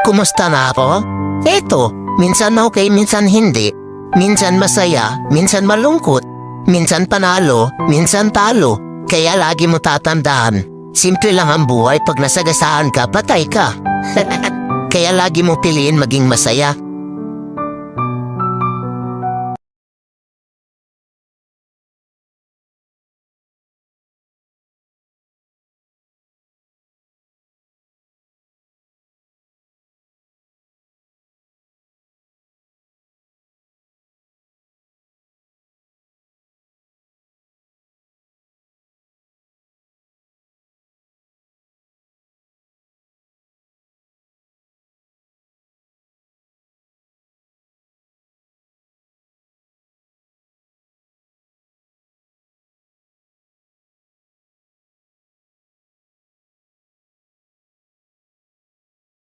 Kumusta na ako? Eto, minsan okay, minsan hindi. Minsan masaya, minsan malungkot. Minsan panalo, minsan talo. Kaya lagi mo tatandaan, simple lang ang buhay pag nasagasaan ka, patay ka. Kaya lagi mo piliin maging masaya.